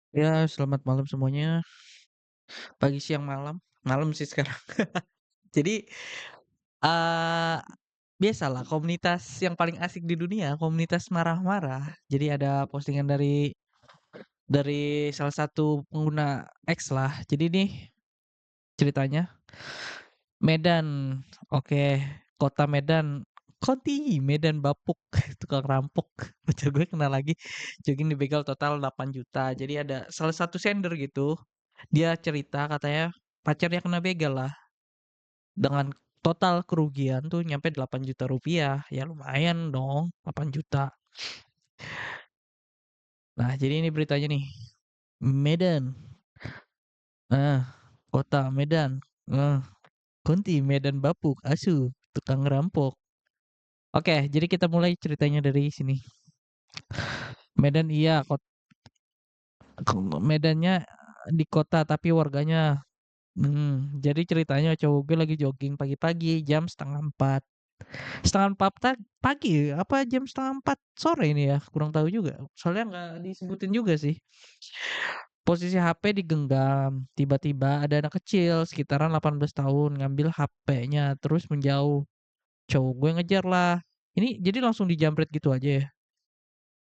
Ya, selamat malam semuanya. Pagi, siang, malam. Malam sih sekarang. Jadi, eee, biasalah komunitas yang paling asik di dunia, komunitas marah-marah. Jadi ada postingan dari salah satu pengguna X lah. Jadi nih ceritanya, Medan, oke, kota Medan, Konti, Medan Bapuk, tukang rampok. Bocah gue kena lagi, jogging dibegal total 8 juta. Jadi ada salah satu sender gitu, dia cerita katanya pacarnya kena begal lah, dengan total kerugian tuh nyampe 8 juta rupiah. Ya lumayan dong, 8 juta. Nah, jadi ini beritanya nih. Medan, ah, kota Medan, ah, Konti, Medan Bapuk, asu, tukang rampok. Oke, jadi kita mulai ceritanya dari sini. Medan iya, Medannya di kota tapi warganya. Jadi ceritanya cowok gue lagi jogging pagi-pagi jam setengah empat. Setengah empat pagi, apa jam setengah empat sore ini ya? Kurang tahu juga. Soalnya nggak disebutin juga sih. Posisi HP digenggam. Tiba-tiba ada anak kecil sekitaran 18 tahun ngambil HP-nya terus menjauh. Cowok gue ngejar lah. Ini jadi langsung dijamret gitu aja ya.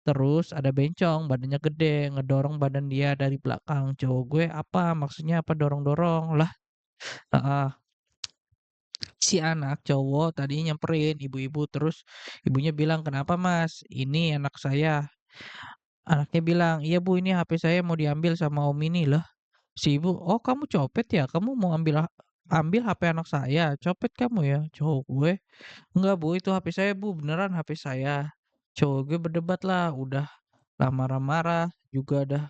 Terus ada bencong, badannya gede, ngedorong badan dia dari belakang. Cowok gue apa? Maksudnya apa dorong-dorong? Lah, heeh. Si anak cowok tadi nyamperin ibu-ibu, terus ibunya bilang, "Kenapa Mas? Ini anak saya." Anaknya bilang, "Iya Bu, ini HP saya mau diambil sama om ini." Lah, si ibu, "Oh kamu copet ya? Kamu mau ambil HP anak saya? Copet kamu ya?" Cowok gue, "Enggak Bu, itu HP saya Bu, beneran HP saya." Cowok gue berdebat lah, udah lah marah-marah juga dah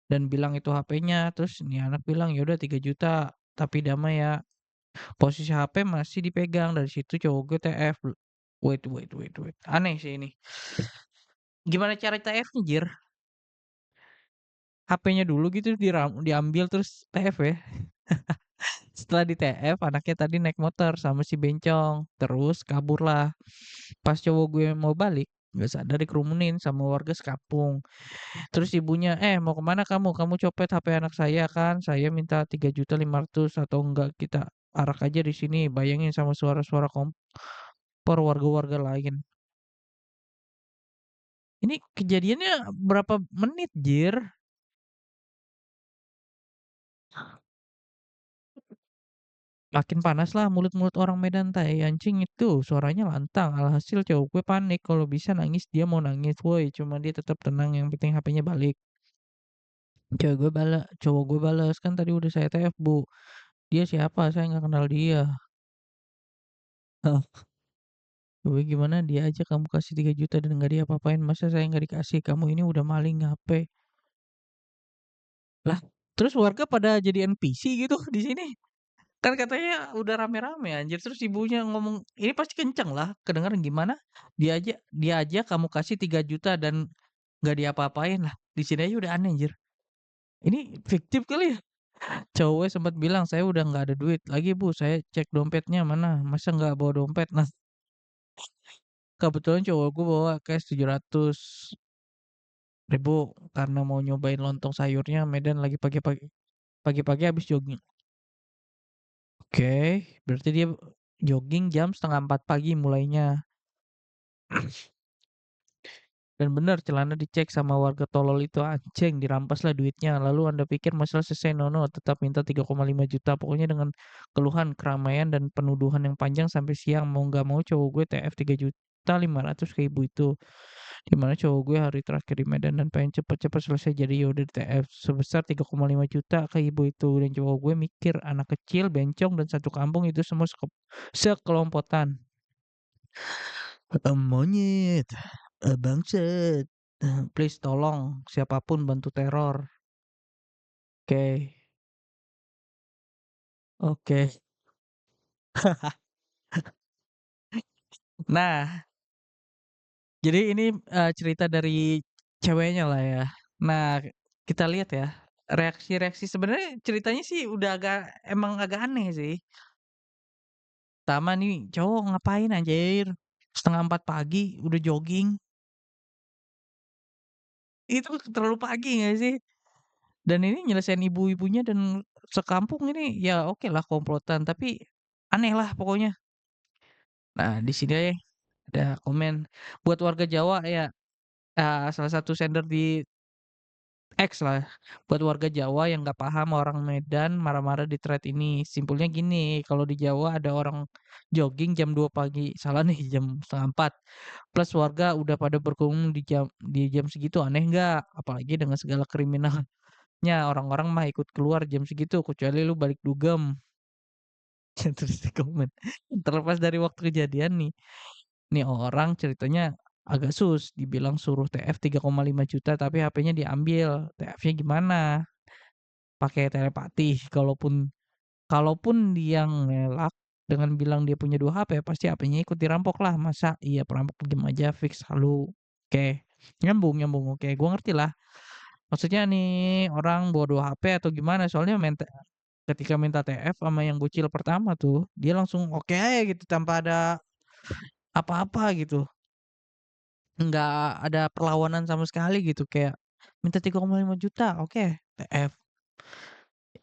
dan bilang itu HP-nya. Terus nih anak bilang, "Ya udah 3 juta, tapi damai ya." Posisi HP masih dipegang, dari situ cowok gue TF. Wait wait wait wait, aneh sih ini. Gimana cara TF-nya, Jir? HP-nya dulu gitu diambil terus TF ya? Setelah di-TF, anaknya tadi naik motor sama si bencong, terus kaburlah. Pas cowok gue mau balik, nggak sadar dikerumunin sama warga sekampung. Terus ibunya, "Mau kemana kamu? Kamu copet HP anak saya kan? Saya minta 3.500.000 atau enggak kita arak aja di sini." Bayangin sama suara-suara kompor warga-warga lain. Ini kejadiannya berapa menit, Jir? Makin panas lah mulut-mulut orang Medan, tai anjing itu suaranya lantang. Alhasil cowok gue panik, kalau bisa nangis dia mau nangis, woi, cuma dia tetap tenang, yang penting HP-nya balik. Cowok gue balas, "Kan tadi udah saya TF, Bu." "Dia siapa? Saya nggak kenal dia." Gue, "Gimana dia aja kamu kasih 3 juta dan nggak diapa-apain, masa saya nggak dikasih? Kamu ini udah maling HP." Lah, terus warga pada jadi NPC gitu di sini? Kan katanya udah rame-rame anjir, terus ibunya ngomong, ini pasti kenceng lah, kedengeran gimana, dia aja kamu kasih 3 juta dan nggak diapa-apain, lah di sini aja udah aneh anjir. Ini fiktif kali ya? Cowoknya sempat bilang, "Saya udah nggak ada duit lagi Bu, saya cek dompetnya mana, masa nggak bawa dompet." Nah, kebetulan cowok gue bawa cash 700.000 karena mau nyobain lontong sayurnya. Medan lagi pagi-pagi habis jogging. Oke, berarti dia jogging jam setengah empat pagi mulainya. Dan benar celana dicek sama warga tolol itu, anjing dirampaslah duitnya. Lalu Anda pikir masalah selesai? No, tetap minta 3,5 juta. Pokoknya dengan keluhan, keramaian, dan penuduhan yang panjang sampai siang. Mau nggak mau cowok gue TF 3.500.000 ke ibu itu. Dimana cowok gue hari terakhir di Medan dan pengen cepet-cepet selesai, jadi yaudah di TF sebesar 3,5 juta ke ibu itu. Dan cowok gue mikir anak kecil, bencong, dan satu kampung itu semua sekelompotan. Monyet, bangsat, please tolong siapapun bantu teror. Oke, oke. Nah, jadi ini, cerita dari ceweknya lah ya. Nah, kita lihat ya, reaksi-reaksi sebenarnya ceritanya sih udah emang agak aneh sih. Pertama nih, cowok ngapain anjir, setengah empat pagi udah jogging, itu terlalu pagi nggak sih? Dan ini nyelesain ibu-ibunya dan sekampung ini ya oke lah komplotan, tapi aneh lah pokoknya. Nah, di sini ada komen, buat warga Jawa ya, salah satu sender di X lah, buat warga Jawa yang nggak paham orang Medan marah-marah di thread ini. Simpelnya gini, kalau di Jawa ada orang jogging jam 2 pagi, salah nih jam setengah 4. Plus warga udah pada berkerumun di jam segitu aneh nggak? Apalagi dengan segala kriminalnya orang-orang mah ikut keluar jam segitu kecuali lu balik dugem. Terus di komen, terlepas dari waktu kejadian nih, nih orang ceritanya agak dibilang suruh TF 3,5 juta tapi HP-nya diambil. TF-nya gimana? Pakai telepati. Kalaupun kalaupun dia ngelak dengan bilang dia punya 2 HP, pasti HP-nya ikut dirampok lah. Masa iya perampok diem aja fix halu. Oke, nyambung nyambung. Oke, gua ngerti lah. Maksudnya nih orang bawa 2 HP atau gimana? Soalnya ketika minta TF sama yang bocil pertama tuh, dia langsung oke aja gitu tanpa ada apa-apa gitu. Nggak ada perlawanan sama sekali gitu, kayak minta 3,5 juta, oke, TF.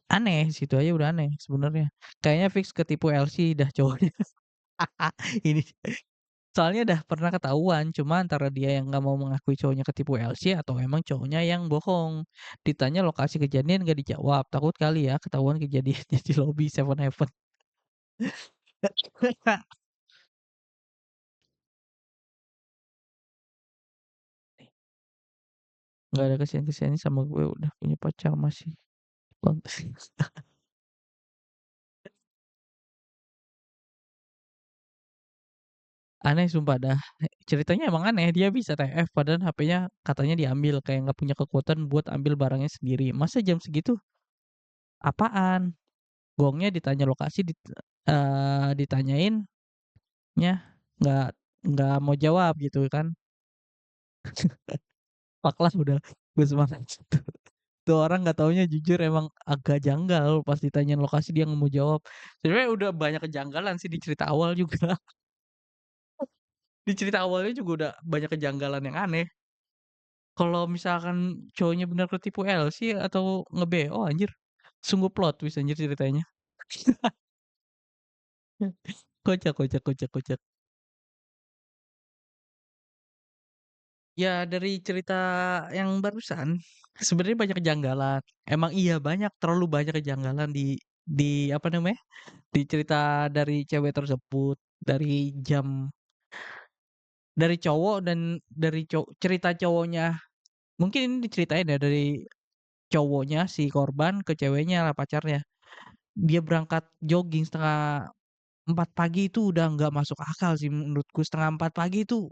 Aneh, situ aja udah aneh sebenarnya. Kayaknya fix ketipu LC dah cowoknya. Ini soalnya udah pernah ketahuan, cuma antara dia yang nggak mau mengakui cowoknya ketipu LC atau emang cowoknya yang bohong. Ditanya lokasi kejadian nggak dijawab, takut kali ya ketahuan kejadiannya di lobi Seven Heaven. Nggak ada kesian-kesiannya sama gue, udah punya pacar masih bang. Aneh sumpah dah, ceritanya emang aneh, dia bisa TF padahal HP-nya katanya diambil, kayak nggak punya kekuatan buat ambil barangnya sendiri. Masa jam segitu apaan? Gongnya ditanya lokasi ditanyain nya nggak nggak mau jawab gitu kan. Fuck lah udah, gue semangat. Tuh orang nggak taunya jujur emang agak janggal pas ditanyain lokasi dia nggak mau jawab. Sebenarnya udah banyak kejanggalan sih di cerita awal juga. Di cerita awalnya juga udah banyak kejanggalan yang aneh. Kalau misalkan cowoknya bener ketipu LC atau nge-BO anjir, sungguh plot twist anjir ceritanya. Kocak kocak kocak kocak. Ya dari cerita yang barusan, sebenarnya banyak kejanggalan. Emang iya banyak, terlalu banyak kejanggalan di apa namanya, di cerita dari cewek tersebut, dari cowok dan dari cerita cowoknya. Mungkin ini diceritain ya dari cowoknya si korban ke ceweknya lah pacarnya. Dia berangkat jogging setengah 4 pagi itu udah nggak masuk akal sih menurutku. Setengah 4 pagi itu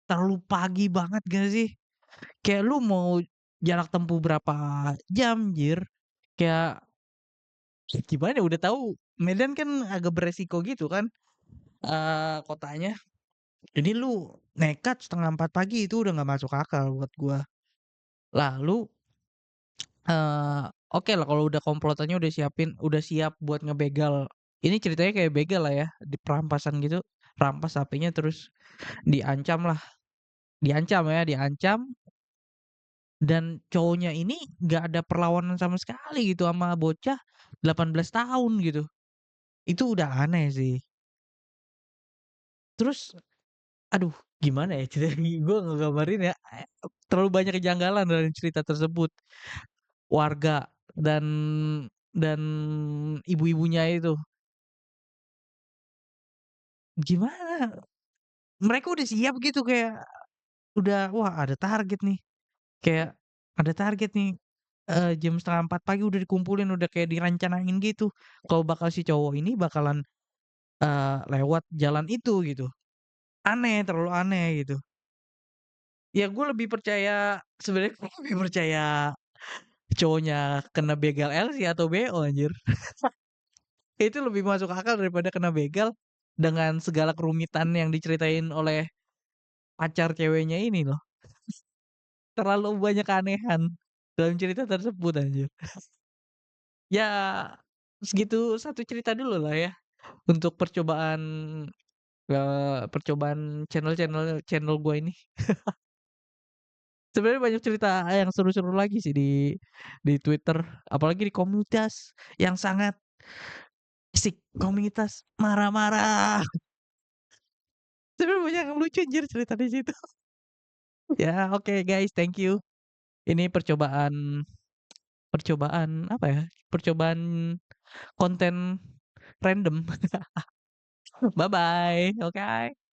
terlalu pagi banget gak sih? Kayak lu mau jarak tempuh berapa jam anjir? Kayak gimana ya, udah tahu Medan kan agak beresiko gitu kan, kotanya. Jadi lu nekat setengah 4 pagi itu udah nggak masuk akal buat gua. Lalu, oke lah kalau udah komplotannya udah siap buat ngebegal. Ini ceritanya kayak begal lah ya, di perampasan gitu, rampas HP-nya terus diancam lah, diancam ya, diancam dan cowoknya ini nggak ada perlawanan sama sekali gitu sama bocah 18 tahun gitu. Itu udah aneh sih. Terus aduh gimana ya ceritanya gue ngegambarin ya, terlalu banyak kejanggalan dalam cerita tersebut. Warga dan ibu-ibunya itu, gimana, mereka udah siap gitu kayak udah, wah ada target nih, kayak ada target nih, jam setengah 4 pagi udah dikumpulin, udah kayak direncanain gitu, kalau bakal si cowok ini bakalan, lewat jalan itu gitu. Aneh, terlalu aneh gitu. Ya gue lebih percaya sebenarnya gue lebih percaya cowoknya kena begal LC atau BO anjir. Itu lebih masuk akal daripada kena begal dengan segala kerumitan yang diceritain oleh pacar ceweknya ini loh. Terlalu banyak keanehan dalam cerita tersebut anjir. Ya segitu satu cerita dulu lah ya untuk percobaan channel-channel channel gua ini. Sebenarnya banyak cerita yang seru-seru lagi sih di Twitter, apalagi di komunitas yang sangat asik, komunitas marah-marah. Sebenarnya banyak yang lucu anjir cerita di situ. Ya, oke guys, thank you. Ini percobaan percobaan apa ya, percobaan konten random. Bye-bye, oke.